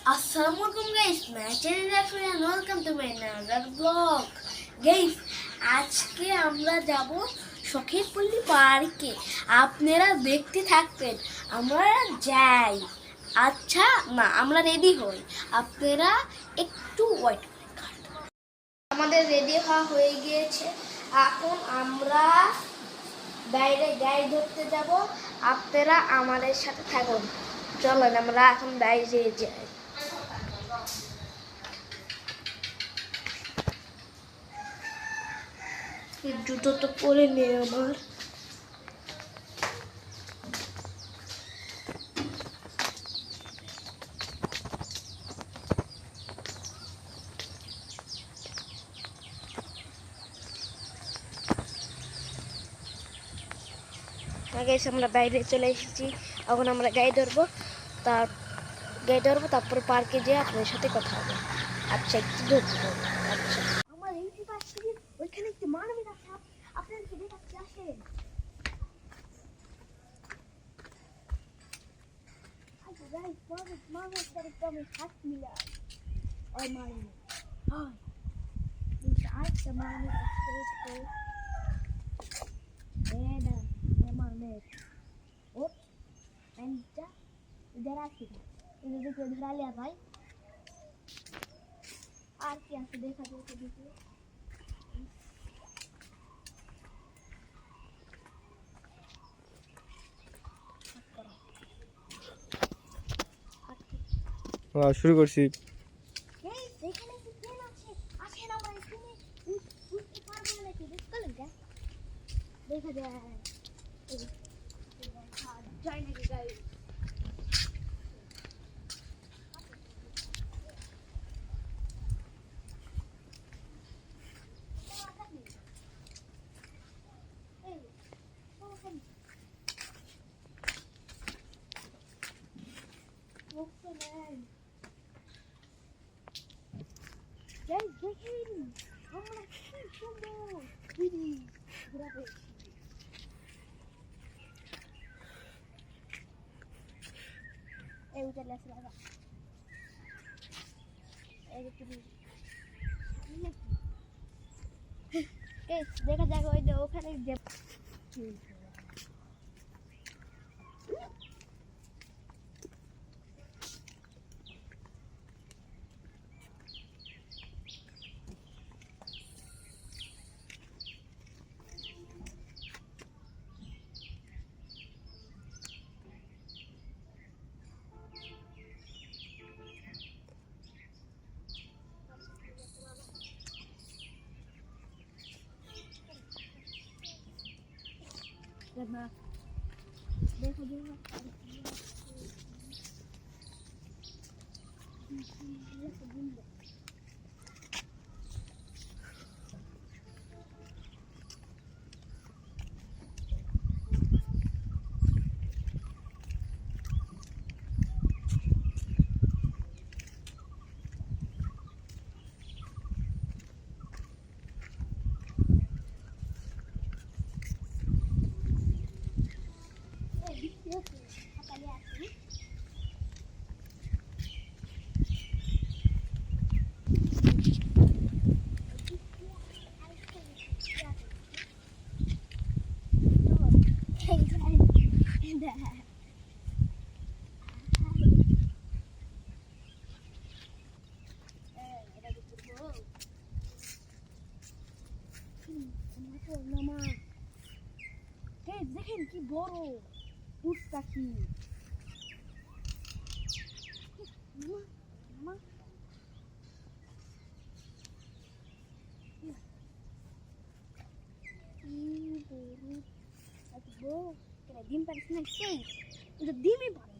Assalamualaikum guys, my channel is and welcome to my another vlog. Guys, আজকে আমরা যাব সখীরপল্লী পার্কে। আপনারা দেখতে থাকবেন, আমরা যাই। আচ্ছা না, আমরা রেডি হই, আপনারা একটু ওয়েট করেন। আমাদের রেডি হওয়া হয়ে গিয়েছে, এখন আমরা বাইরে গাড়ি ধরতে যাব। আপনারা আমাদের সাথে থাকুন, চলেন আমরা এখন বাইরে যাই। জুতো তো পরে নেই আমার। আমরা বাইরে চলে এসেছি, এখন আমরা গাড়ি ধরবো, তারপর পার্কে যেয়ে আপনাদের সাথে কথা হবে। আচ্ছা, একটু ধরবো। আচ্ছা, আমার এই পাশে ওইখানে একটু মানবে না, আপনাদেরকে দেখাচ্ছি, আসেন। আচ্ছা গাইস, মানুষ একদম হাত মিলায় আর মারবে। হয় আচ্ছা, মানুষ আসছে এটা मारने ओ एंटा इधर आके इधर को धरा लिया भाई। आर क्या से देखा देखो শুরু করছি। এখানে কি ট্রেন আছে? আসেন আমরা এখানে উঠতে পারবো নাকি দেখলেন? দেখা যায় যাই নাকি গাড়ি। দেখেন আমরা কি সুন্দর ঘোরা পেয়েছি। এই উঠে লেস লাগা এই দেখা যাক ওই ওখানে যে देखो দেখেন কি বড় উট পাখি। ডিম পারিস না, সেই ডিমই পারে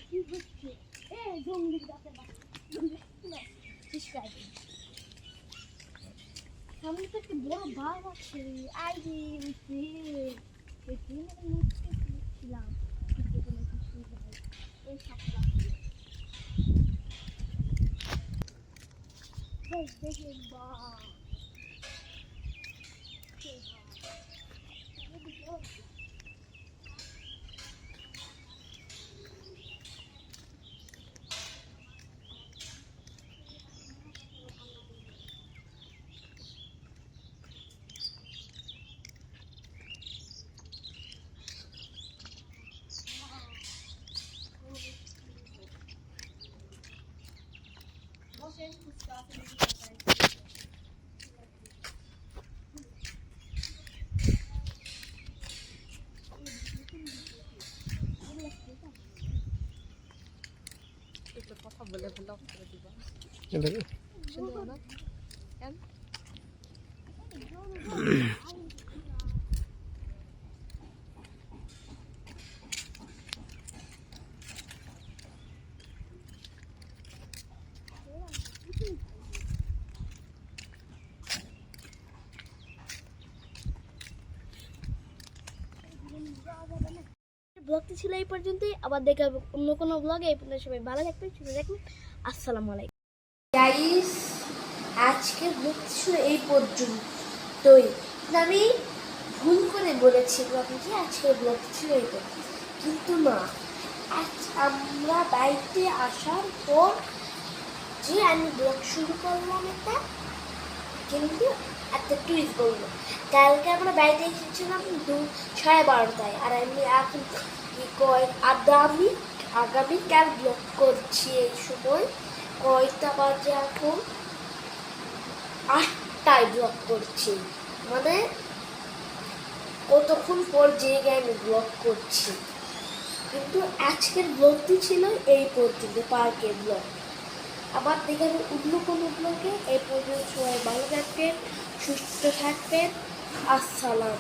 কি হচ্ছে? জঙ্গলি গাছের বাচ্চা সামনে থেকে বড় বাঘ আছে। আই রে ছিলাম এই সাপটা দেখেন বাঘ কথা বলে ব্লগ করে দিবা এটাকে সুন্দর না কেন ব্লগটি ছিল এই পর্যন্তই। আবার দেখা হবে অন্য কোনো ব্লগে। এই পর্যন্ত সবাই ভালো থাকবেন, সুস্থ থাকবেন। আসসালামু আলাইকুম গাইস, আজকে ব্লগ ছিল এই পর্যন্তই। আমি ভুল করে বলেছি ব্লগে যে আজকে ব্লগ ছিল এই পর্যন্ত, কিন্তু না, আজ আমরা বাড়িতে আসার পর যে আমি ব্লগ শুরু করলাম এটা, কিন্তু একটা টুইট বলবো। কালকে আমরা বাড়িতে এসেছিলাম 12:30, আর আমি এখন আগামীকাল ব্লগ করছি। এই সময় কয়টা বাজে? এখন 8টায় ব্লগ করছি, মানে কতক্ষণ পর জেগে আমি ব্লগ করছি। কিন্তু আজকের ব্লগটি ছিল এই পর্যন্ত, পার্কের ব্লগ। আবার দেখাবে অন্য কোনো ব্লগে। এই পর্যন্ত সবাই ভালো থাকবেন, সুস্থ থাকবেন। আসসালাম।